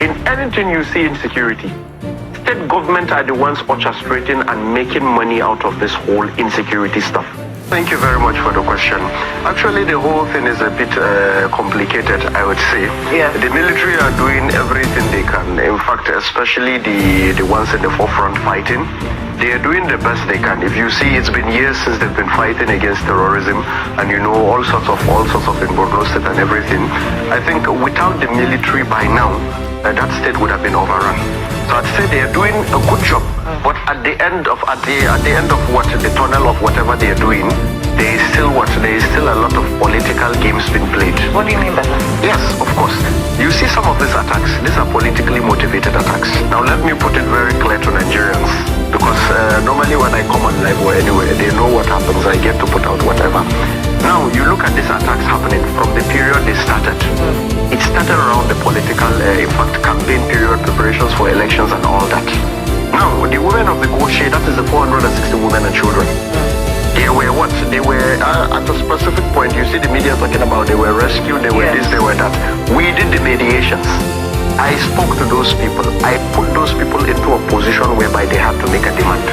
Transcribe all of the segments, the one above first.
In anything you see insecurity, state government are the ones orchestrating and making money out of this whole insecurity stuff. Thank you very much for the question. Actually, the whole thing is a bit complicated, I would say. Yeah. The military are doing everything they can. In fact, especially the ones in the forefront fighting, they are doing the best they can. If you see, it's been years since they've been fighting against terrorism, and you know all sorts of in Borno State and everything. I think without the military by now, that state would have been overrun. So I'd say they are doing a good job, but at the end of the tunnel of whatever they are doing, there is still a lot of political games being played. What do you mean by that? Yes, of course. You see some of these attacks, these are politically motivated attacks. Now let me put it very clear to Nigerians, because normally when I come on live or anywhere, they know what happens, I get to put out whatever. Now you look at these attacks happening from the period they started. It started around the political, campaign period, preparations for elections and all that. Now, the women of the Goshe, that is the 460 women and children. They were what? They were, at a specific point, you see the media talking about they were rescued, they were this, they were that. We did the mediations. I spoke to those people. I put those people into a position whereby they had to make a demand.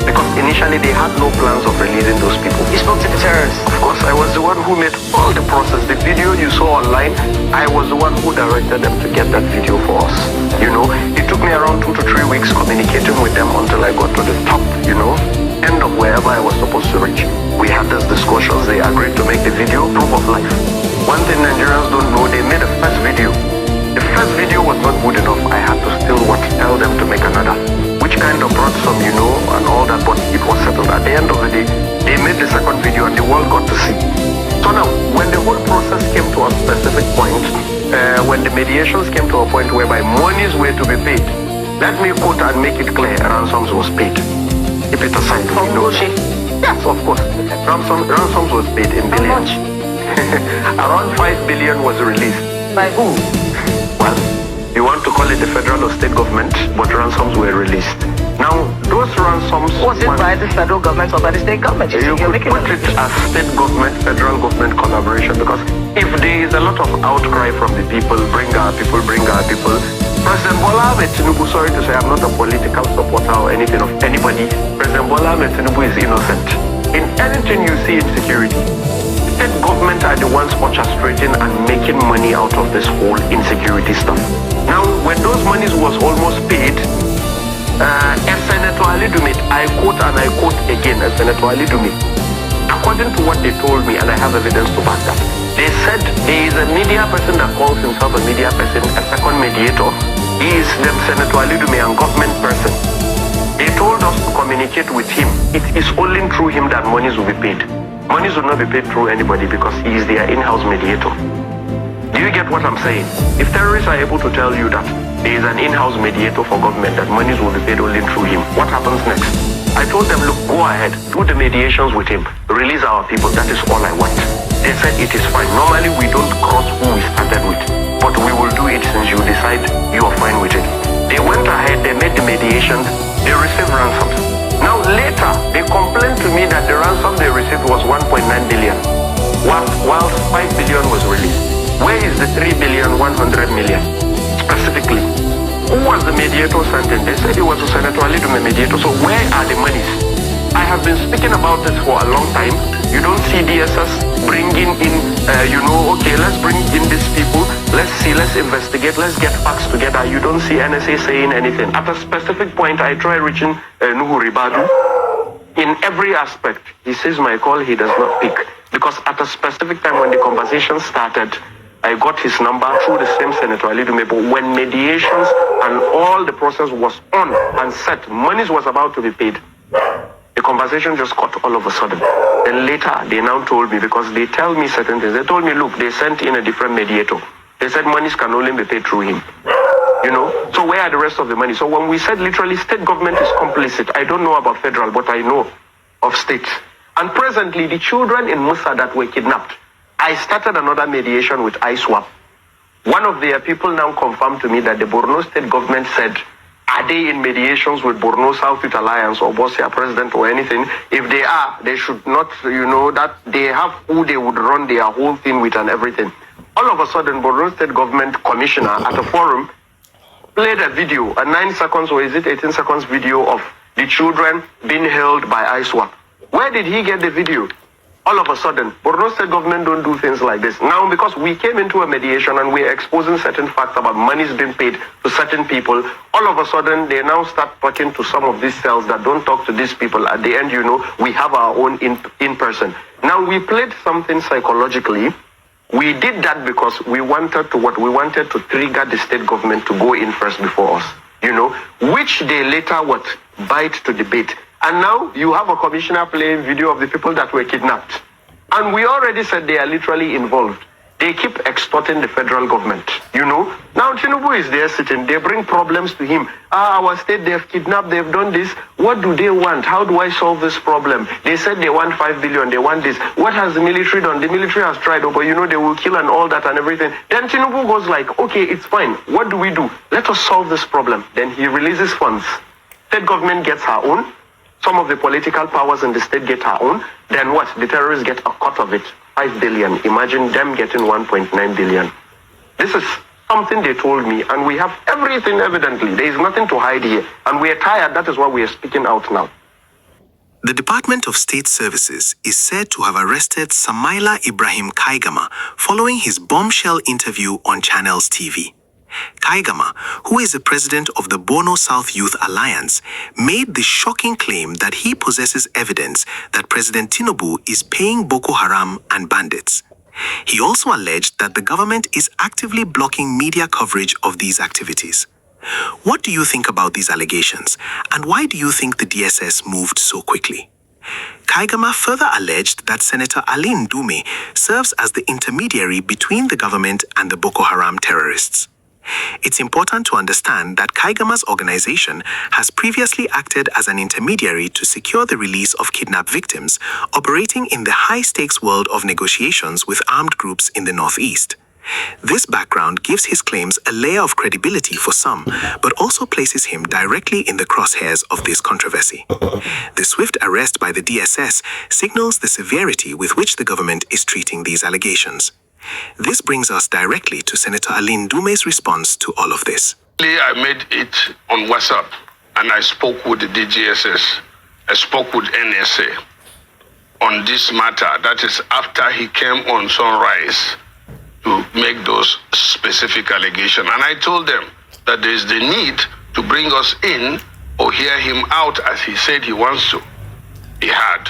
Because initially they had no plans of releasing those people. You spoke to the terrorists? Of course, I was the one who made all the process. The video you saw online, I was the one who directed them to get that video for us. You know, it took me around 2 to 3 weeks communicating with them until I got to the top, end of wherever I was supposed to reach. We had these discussions, they agreed to make the video proof of life. One thing Nigerians don't know, they made a first video. The first video was not good enough. I had to still tell them to make another. Which kind of brought some, and all that, but it was settled. At the end of the day, they made the second video and the world got to see. So now, when the whole process came to a specific point, when the mediations came to a point whereby monies were to be paid, let me quote and make it clear, ransoms was paid. Keep it aside. From Gucci? Yes, of course. Ransoms was paid in billions. Around 5 billion was released. By who? Well, you want to call it the federal or state government, but ransoms were released. Now, those ransoms... Was it by the federal government or by the state government? You could put it as state government, federal government collaboration, because if there is a lot of outcry from the people, bring our people, President Bola Ahmed Tinubu, sorry to say, I'm not a political supporter or anything of anybody. President Bola Ahmed Tinubu is innocent. In anything you see in security, state government are the ones orchestrating and making money out of this whole insecurity stuff. Now, when those monies was almost paid, Senator Ali Dumit, I quote and I quote again, Senator Ali Dumit, according to what they told me, and I have evidence to back that, they said there is a media person that calls himself a media person, a second mediator. He is the Senator Ali Dumit, a government person. They told us to communicate with him. It is only through him that monies will be paid. Monies will not be paid through anybody because he is their in-house mediator. Do you get what I'm saying? If terrorists are able to tell you that there is an in-house mediator for government, that monies will be paid only through him, what happens next? I told them, look, go ahead, do the mediations with him, release our people, that is all I want. They said it is fine. Normally we don't cross who we started with, but we will do it since you decide you are fine with it. They went ahead, they made the mediations, they received ransoms. Now later, they complained to me that the ransom they received was 1.9 billion, while 5 billion was released. Where is the 3 billion 100 million? Specifically, who was the mediator sent in? They said it was a Senator Ali Dumit mediator. So where are the monies? I have been speaking about this for a long time. You don't see DSS bringing in, okay, let's bring in these people. Let's see, let's investigate, let's get facts together. You don't see NSA saying anything. At a specific point, I try reaching Nuhu Ribadu. In every aspect, he says my call, he does not pick. Because at a specific time when the conversation started, I got his number through the same Senator Ali Dumit. But when mediations and all the process was on and set, monies was about to be paid, the conversation just cut all of a sudden. Then later, they now told me, because they tell me certain things. They told me, look, they sent in a different mediator. They said monies can only be paid through him. So where are the rest of the money? So when we said literally state government is complicit, I don't know about federal, but I know of state. And presently, the children in Musa that were kidnapped, I started another mediation with ISWAP. One of their people now confirmed to me that the Borno state government said, are they in mediations with Borno South Youth Alliance or Bosia President or anything? If they are, they should not, that they have who they would run their whole thing with and everything. All of a sudden, Borno state government commissioner at a forum played a video, a 9 seconds or is it 18 seconds video of the children being held by ISWAP. Where did he get the video? All of a sudden, Borno State government don't do things like this. Now, because we came into a mediation and we're exposing certain facts about monies being paid to certain people, all of a sudden, they now start talking to some of these cells that don't talk to these people. At the end, we have our own in person. Now, we played something psychologically. We did that because we wanted to trigger the state government to go in first before us, which they later bite to the bait. And now you have a commissioner playing video of the people that were kidnapped. And we already said they are literally involved. They keep extorting the federal government, Now Tinubu is there sitting, they bring problems to him. Our state, they've kidnapped, they've done this. What do they want? How do I solve this problem? They said they want 5 billion, they want this. What has the military done? The military has tried, but they will kill and all that and everything. Then Tinubu goes like, okay, it's fine. What do we do? Let us solve this problem. Then he releases funds. State government gets her own. Some of the political powers in the state get her own. Then what? The terrorists get a cut of it. 5 billion. Imagine them getting 1.9 billion. This is something they told me, and we have everything evidently. There is nothing to hide here. And we are tired. That is why we are speaking out now. The Department of State Services is said to have arrested Samaila Ibrahim Kaigama following his bombshell interview on Channels TV. Kaigama, who is the president of the Bono South Youth Alliance, made the shocking claim that he possesses evidence that President Tinubu is paying Boko Haram and bandits. He also alleged that the government is actively blocking media coverage of these activities. What do you think about these allegations, and why do you think the DSS moved so quickly? Kaigama further alleged that Senator Ali Ndume serves as the intermediary between the government and the Boko Haram terrorists. It's important to understand that Kaigama's organization has previously acted as an intermediary to secure the release of kidnapped victims, operating in the high-stakes world of negotiations with armed groups in the Northeast. This background gives his claims a layer of credibility for some, but also places him directly in the crosshairs of this controversy. The swift arrest by the DSS signals the severity with which the government is treating these allegations. This brings us directly to Senator Ali Ndume's response to all of this. I made it on WhatsApp and I spoke with the DGSS. I spoke with NSA on this matter. That is after he came on Sunrise to make those specific allegations. And I told them that there is the need to bring us in or hear him out as he said he wants to. He had.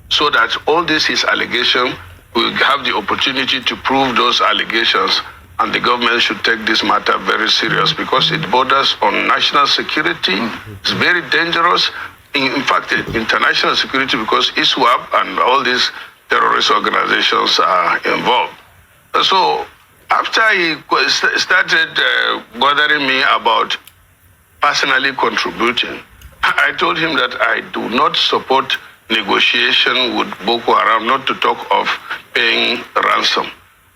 So that all this his allegation will have the opportunity to prove those allegations, and the government should take this matter very serious because it borders on national security. It's very dangerous. In fact, international security, because ISWAP and all these terrorist organizations are involved. So after he started bothering me about personally contributing, I told him that I do not support negotiation with Boko Haram, not to talk of paying ransom.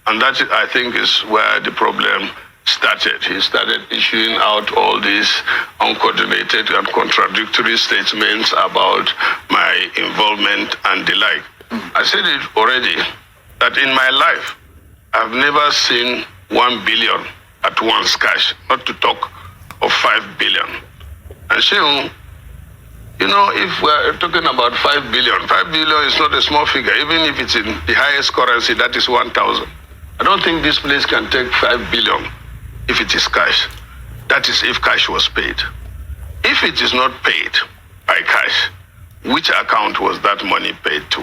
And that, I think, is where the problem started. He started issuing out all these uncoordinated and contradictory statements about my involvement and the like. I said it already, that in my life, I've never seen 1 billion at once cash, not to talk of 5 billion. And so, if we're talking about 5 billion, 5 billion is not a small figure. Even if it's in the highest currency, that is 1,000. I don't think this place can take 5 billion if it is cash. That is if cash was paid. If it is not paid by cash, which account was that money paid to?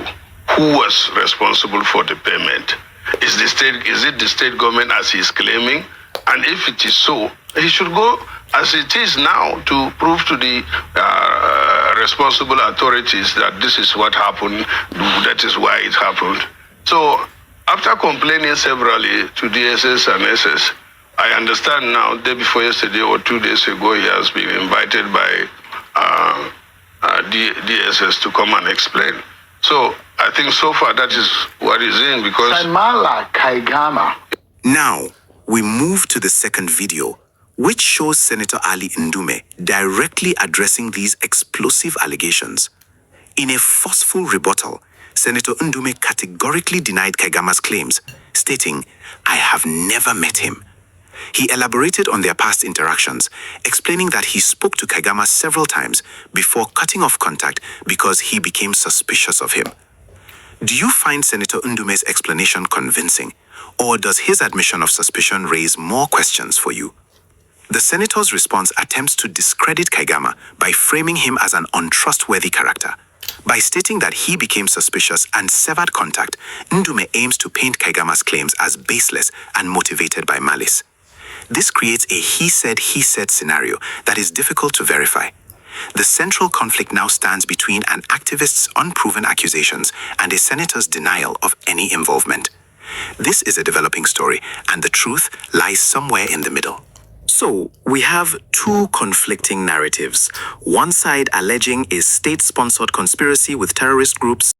Who was responsible for the payment? Is it the state government as he's claiming? And if it is so, he should go as it is now to prove to the responsible authorities that this is what happened, that is why it happened. So after complaining severally to DSS and SS, I understand now, day before yesterday or 2 days ago, he has been invited by DSS to come and explain. So I think so far that is what is in, because Samaila Kaigama. Now, we move to the second video, which shows Senator Ali Ndume directly addressing these explosive allegations. In a forceful rebuttal, Senator Ndume categorically denied Kaigama's claims, stating, "I have never met him." He elaborated on their past interactions, explaining that he spoke to Kaigama several times before cutting off contact because he became suspicious of him. Do you find Senator Ndume's explanation convincing, or does his admission of suspicion raise more questions for you? The senator's response attempts to discredit Kaigama by framing him as an untrustworthy character. By stating that he became suspicious and severed contact, Ndume aims to paint Kaigama's claims as baseless and motivated by malice. This creates a he said scenario that is difficult to verify. The central conflict now stands between an activist's unproven accusations and a senator's denial of any involvement. This is a developing story, and the truth lies somewhere in the middle. So, we have two conflicting narratives. One side alleging a state-sponsored conspiracy with terrorist groups,